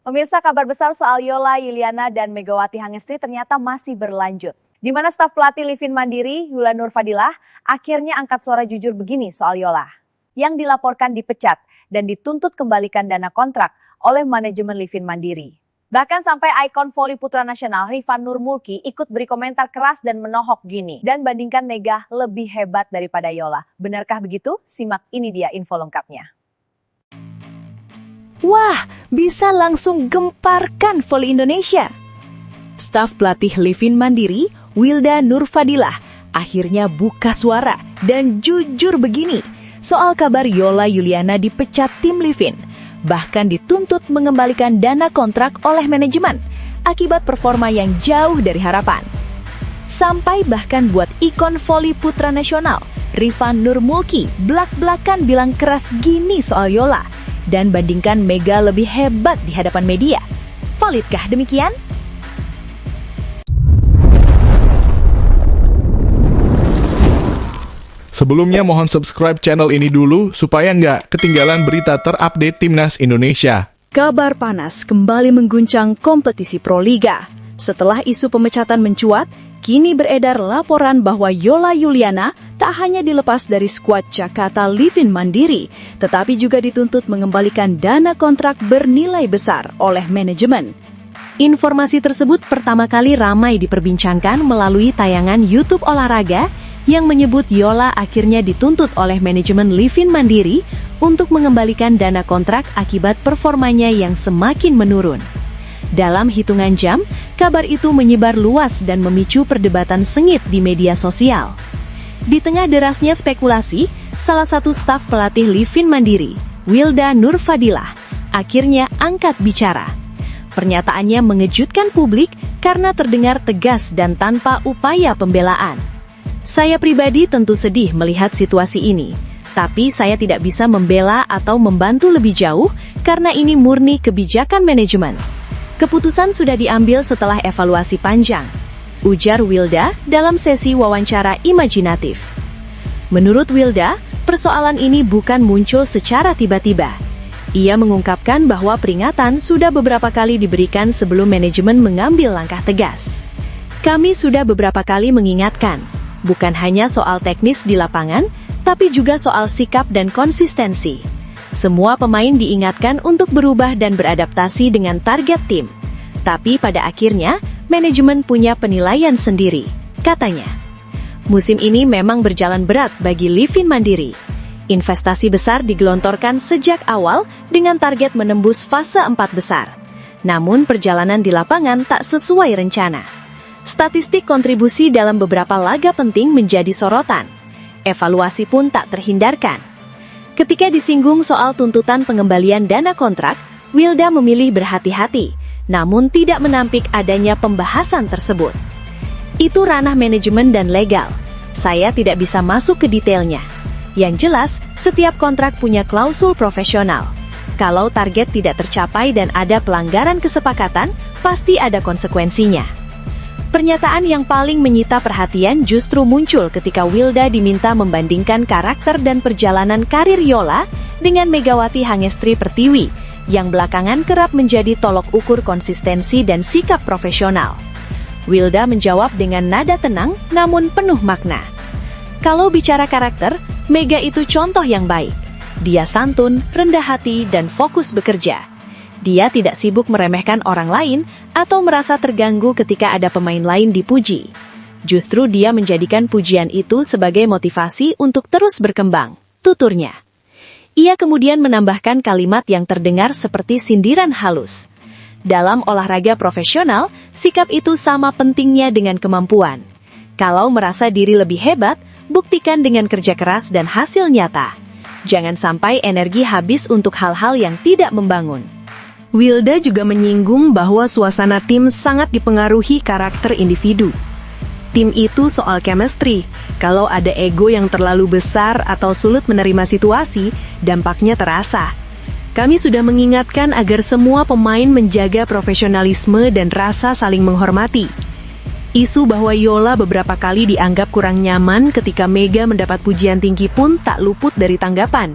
Pemirsa, kabar besar soal Yola, Yuliana, dan Megawati Hangestri ternyata masih berlanjut. Di mana staf pelatih Livin Mandiri, Yula Nurfadilah, akhirnya angkat suara jujur begini soal Yola. Yang dilaporkan dipecat dan dituntut kembalikan dana kontrak oleh manajemen Livin Mandiri. Bahkan sampai ikon voli putra nasional Rifan Nurmulki ikut beri komentar keras dan menohok gini. Dan bandingkan Mega lebih hebat daripada Yola. Benarkah begitu? Simak ini dia info lengkapnya. Wah, bisa langsung gemparkan voli Indonesia. Staf pelatih Livin Mandiri, Wilda Nurfadilah, akhirnya buka suara dan jujur begini soal kabar Yola Yuliana dipecat tim Livin, bahkan dituntut mengembalikan dana kontrak oleh manajemen akibat performa yang jauh dari harapan. Sampai bahkan buat ikon voli putra nasional, Rifan Nurmulki, belak-belakan bilang keras gini soal Yola, dan bandingkan Mega lebih hebat di hadapan media. Validkah demikian? Sebelumnya mohon subscribe channel ini dulu supaya nggak ketinggalan berita terupdate Timnas Indonesia. Kabar panas kembali mengguncang kompetisi Proliga. Setelah isu pemecatan mencuat, kini beredar laporan bahwa Yola Yuliana tak hanya dilepas dari skuad Jakarta Livin Mandiri, tetapi juga dituntut mengembalikan dana kontrak bernilai besar oleh manajemen. Informasi tersebut pertama kali ramai diperbincangkan melalui tayangan YouTube olahraga yang menyebut Yola akhirnya dituntut oleh manajemen Livin Mandiri untuk mengembalikan dana kontrak akibat performanya yang semakin menurun. Dalam hitungan jam, kabar itu menyebar luas dan memicu perdebatan sengit di media sosial. Di tengah derasnya spekulasi, salah satu staf pelatih Livin Mandiri, Wilda Nurfadilah, akhirnya angkat bicara. Pernyataannya mengejutkan publik karena terdengar tegas dan tanpa upaya pembelaan. Saya pribadi tentu sedih melihat situasi ini, tapi saya tidak bisa membela atau membantu lebih jauh karena ini murni kebijakan manajemen. Keputusan sudah diambil setelah evaluasi panjang, ujar Wilda dalam sesi wawancara imajinatif. Menurut Wilda, persoalan ini bukan muncul secara tiba-tiba. Ia mengungkapkan bahwa peringatan sudah beberapa kali diberikan sebelum manajemen mengambil langkah tegas. Kami sudah beberapa kali mengingatkan, bukan hanya soal teknis di lapangan, tapi juga soal sikap dan konsistensi. Semua pemain diingatkan untuk berubah dan beradaptasi dengan target tim. Tapi pada akhirnya, manajemen punya penilaian sendiri, katanya. Musim ini memang berjalan berat bagi Livin Mandiri. Investasi besar digelontorkan sejak awal dengan target menembus fase 4 besar. Namun perjalanan di lapangan tak sesuai rencana. Statistik kontribusi dalam beberapa laga penting menjadi sorotan. Evaluasi pun tak terhindarkan. Ketika disinggung soal tuntutan pengembalian dana kontrak, Wilda memilih berhati-hati, namun tidak menampik adanya pembahasan tersebut. Itu ranah manajemen dan legal. Saya tidak bisa masuk ke detailnya. Yang jelas, setiap kontrak punya klausul profesional. Kalau target tidak tercapai dan ada pelanggaran kesepakatan, pasti ada konsekuensinya. Pernyataan yang paling menyita perhatian justru muncul ketika Wilda diminta membandingkan karakter dan perjalanan karir Yola dengan Megawati Hangestri Pertiwi, yang belakangan kerap menjadi tolok ukur konsistensi dan sikap profesional. Wilda menjawab dengan nada tenang namun penuh makna. Kalau bicara karakter, Mega itu contoh yang baik. Dia santun, rendah hati, dan fokus bekerja. Dia tidak sibuk meremehkan orang lain atau merasa terganggu ketika ada pemain lain dipuji. Justru dia menjadikan pujian itu sebagai motivasi untuk terus berkembang, tuturnya. Ia kemudian menambahkan kalimat yang terdengar seperti sindiran halus. Dalam olahraga profesional, sikap itu sama pentingnya dengan kemampuan. Kalau merasa diri lebih hebat, buktikan dengan kerja keras dan hasil nyata. Jangan sampai energi habis untuk hal-hal yang tidak membangun. Wilda juga menyinggung bahwa suasana tim sangat dipengaruhi karakter individu. Tim itu soal chemistry. Kalau ada ego yang terlalu besar atau sulit menerima situasi, dampaknya terasa. Kami sudah mengingatkan agar semua pemain menjaga profesionalisme dan rasa saling menghormati. Isu bahwa Yola beberapa kali dianggap kurang nyaman ketika Mega mendapat pujian tinggi pun tak luput dari tanggapan.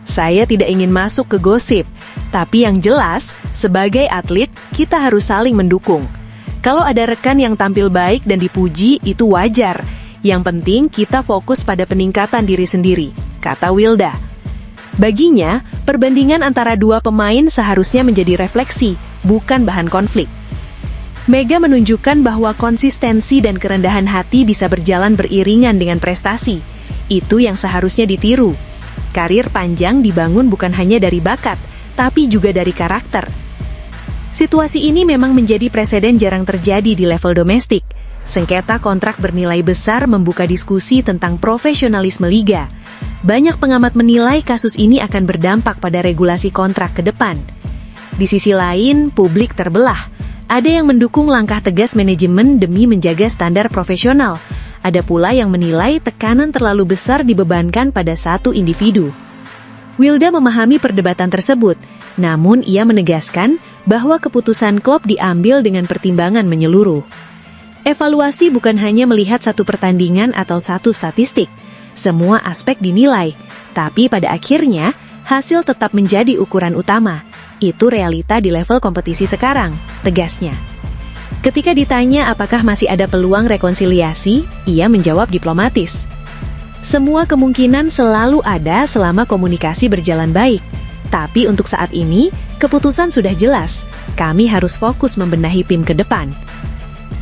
Saya tidak ingin masuk ke gosip, tapi yang jelas, sebagai atlet, kita harus saling mendukung. Kalau ada rekan yang tampil baik dan dipuji, itu wajar. Yang penting kita fokus pada peningkatan diri sendiri, kata Wilda. Baginya, perbandingan antara dua pemain seharusnya menjadi refleksi, bukan bahan konflik. Mega menunjukkan bahwa konsistensi dan kerendahan hati bisa berjalan beriringan dengan prestasi. Itu yang seharusnya ditiru. Karir panjang dibangun bukan hanya dari bakat, tapi juga dari karakter. Situasi ini memang menjadi preseden jarang terjadi di level domestik. Sengketa kontrak bernilai besar membuka diskusi tentang profesionalisme liga. Banyak pengamat menilai kasus ini akan berdampak pada regulasi kontrak ke depan. Di sisi lain, publik terbelah. Ada yang mendukung langkah tegas manajemen demi menjaga standar profesional. Ada pula yang menilai tekanan terlalu besar dibebankan pada satu individu. Wilda memahami perdebatan tersebut, namun ia menegaskan bahwa keputusan klub diambil dengan pertimbangan menyeluruh. Evaluasi bukan hanya melihat satu pertandingan atau satu statistik. Semua aspek dinilai, tapi pada akhirnya hasil tetap menjadi ukuran utama. Itu realita di level kompetisi sekarang, tegasnya. Ketika ditanya apakah masih ada peluang rekonsiliasi, ia menjawab diplomatis. Semua kemungkinan selalu ada selama komunikasi berjalan baik. Tapi untuk saat ini, keputusan sudah jelas. Kami harus fokus membenahi PIM ke depan.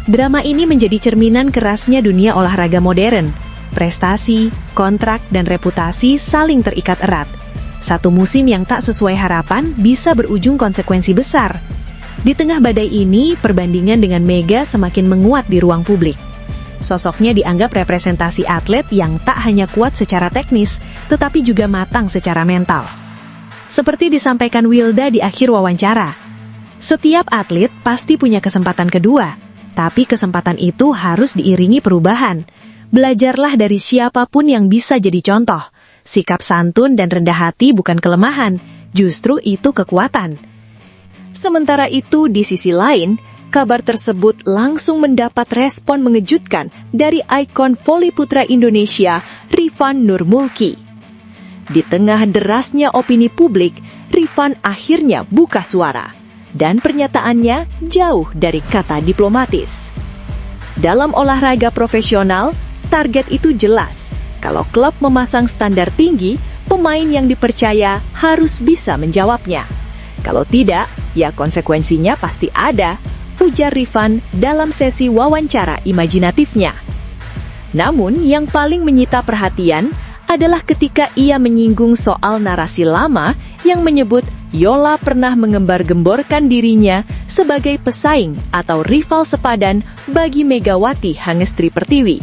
Drama ini menjadi cerminan kerasnya dunia olahraga modern. Prestasi, kontrak, dan reputasi saling terikat erat. Satu musim yang tak sesuai harapan bisa berujung konsekuensi besar. Di tengah badai ini, perbandingan dengan Mega semakin menguat di ruang publik. Sosoknya dianggap representasi atlet yang tak hanya kuat secara teknis, tetapi juga matang secara mental. Seperti disampaikan Wilda di akhir wawancara, setiap atlet pasti punya kesempatan kedua. Tapi kesempatan itu harus diiringi perubahan. Belajarlah dari siapapun yang bisa jadi contoh. Sikap santun dan rendah hati bukan kelemahan, justru itu kekuatan. Sementara itu, di sisi lain, kabar tersebut langsung mendapat respon mengejutkan dari ikon voli putra Indonesia, Rifan Nurmulki. Di tengah derasnya opini publik, Rifan akhirnya buka suara. Dan pernyataannya jauh dari kata diplomatis. Dalam olahraga profesional, target itu jelas. Kalau klub memasang standar tinggi, pemain yang dipercaya harus bisa menjawabnya. Kalau tidak, ya konsekuensinya pasti ada, ujar Rifan dalam sesi wawancara imajinatifnya. Namun, yang paling menyita perhatian adalah ketika ia menyinggung soal narasi lama yang menyebut Yola pernah mengembar-gemborkan dirinya sebagai pesaing atau rival sepadan bagi Megawati Hangestri Pertiwi.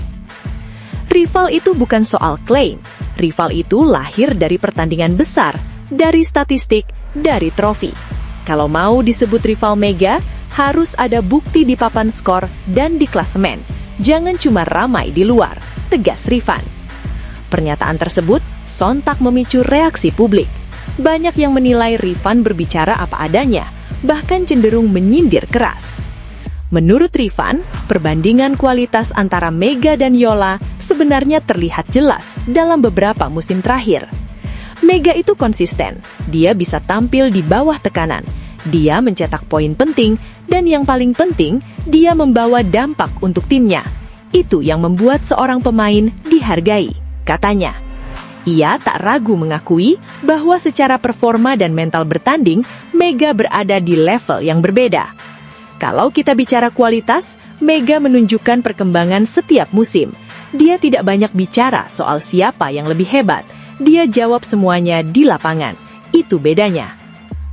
Rival itu bukan soal klaim, rival itu lahir dari pertandingan besar, dari statistik, dari trofi. Kalau mau disebut rival Mega, harus ada bukti di papan skor dan di klasemen. Jangan cuma ramai di luar, tegas Rifan. Pernyataan tersebut sontak memicu reaksi publik. Banyak yang menilai Rifan berbicara apa adanya, bahkan cenderung menyindir keras. Menurut Rifan, perbandingan kualitas antara Mega dan Yola sebenarnya terlihat jelas dalam beberapa musim terakhir. Mega itu konsisten, dia bisa tampil di bawah tekanan, dia mencetak poin penting, dan yang paling penting, dia membawa dampak untuk timnya. Itu yang membuat seorang pemain dihargai, katanya. Ia tak ragu mengakui bahwa secara performa dan mental bertanding, Mega berada di level yang berbeda. Kalau kita bicara kualitas, Mega menunjukkan perkembangan setiap musim. Dia tidak banyak bicara soal siapa yang lebih hebat. Dia jawab semuanya di lapangan. Itu bedanya.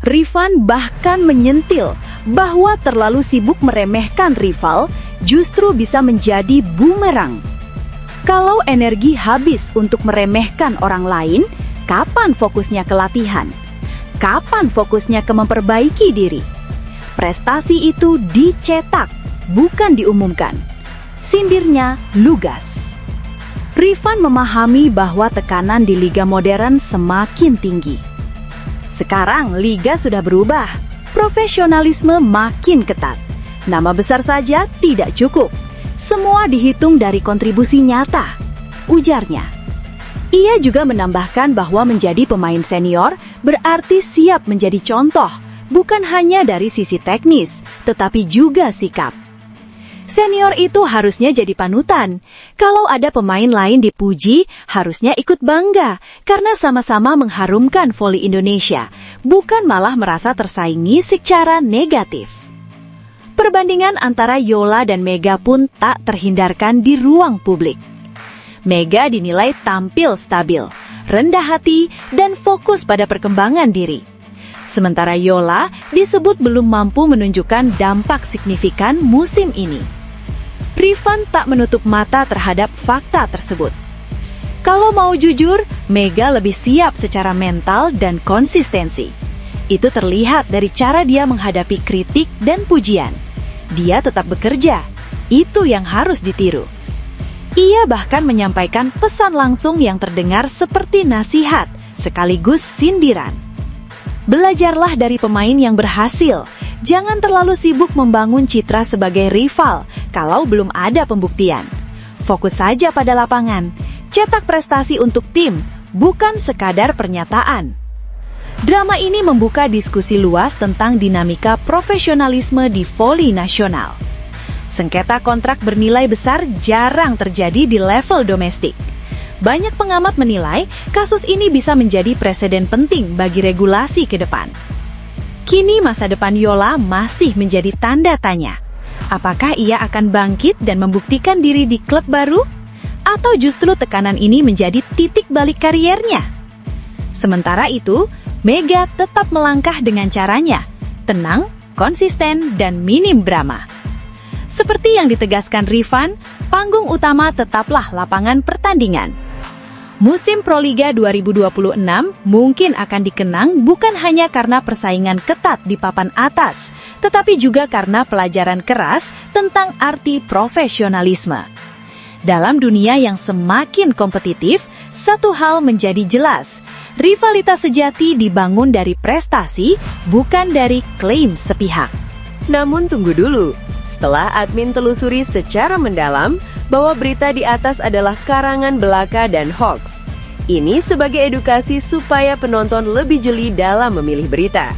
Rifan bahkan menyentil bahwa terlalu sibuk meremehkan rival justru bisa menjadi bumerang. Kalau energi habis untuk meremehkan orang lain, kapan fokusnya ke latihan? Kapan fokusnya ke memperbaiki diri? Prestasi itu dicetak, bukan diumumkan. Sindirnya lugas. Rifan memahami bahwa tekanan di liga modern semakin tinggi. Sekarang liga sudah berubah, profesionalisme makin ketat. Nama besar saja tidak cukup. Semua dihitung dari kontribusi nyata, ujarnya. Ia juga menambahkan bahwa menjadi pemain senior berarti siap menjadi contoh, bukan hanya dari sisi teknis, tetapi juga sikap. Senior itu harusnya jadi panutan. Kalau ada pemain lain dipuji, harusnya ikut bangga karena sama-sama mengharumkan voli Indonesia, bukan malah merasa tersaingi secara negatif. Perbandingan antara Yola dan Mega pun tak terhindarkan di ruang publik. Mega dinilai tampil stabil, rendah hati, dan fokus pada perkembangan diri. Sementara Yola disebut belum mampu menunjukkan dampak signifikan musim ini. Rifan tak menutup mata terhadap fakta tersebut. Kalau mau jujur, Mega lebih siap secara mental dan konsistensi. Itu terlihat dari cara dia menghadapi kritik dan pujian. Dia tetap bekerja. Itu yang harus ditiru. Ia bahkan menyampaikan pesan langsung yang terdengar seperti nasihat, sekaligus sindiran. Belajarlah dari pemain yang berhasil. Jangan terlalu sibuk membangun citra sebagai rival kalau belum ada pembuktian. Fokus saja pada lapangan. Cetak prestasi untuk tim, bukan sekadar pernyataan. Drama ini membuka diskusi luas tentang dinamika profesionalisme di voli nasional. Sengketa kontrak bernilai besar jarang terjadi di level domestik. Banyak pengamat menilai kasus ini bisa menjadi preseden penting bagi regulasi ke depan. Kini masa depan Yola masih menjadi tanda tanya. Apakah ia akan bangkit dan membuktikan diri di klub baru? Atau justru tekanan ini menjadi titik balik kariernya? Sementara itu, Mega tetap melangkah dengan caranya, tenang, konsisten, dan minim drama. Seperti yang ditegaskan Rifan, panggung utama tetaplah lapangan pertandingan. Musim Proliga 2026 mungkin akan dikenang bukan hanya karena persaingan ketat di papan atas, tetapi juga karena pelajaran keras tentang arti profesionalisme. Dalam dunia yang semakin kompetitif, satu hal menjadi jelas, rivalitas sejati dibangun dari prestasi, bukan dari klaim sepihak. Namun tunggu dulu, setelah admin telusuri secara mendalam bahwa berita di atas adalah karangan belaka dan hoax. Ini sebagai edukasi supaya penonton lebih jeli dalam memilih berita.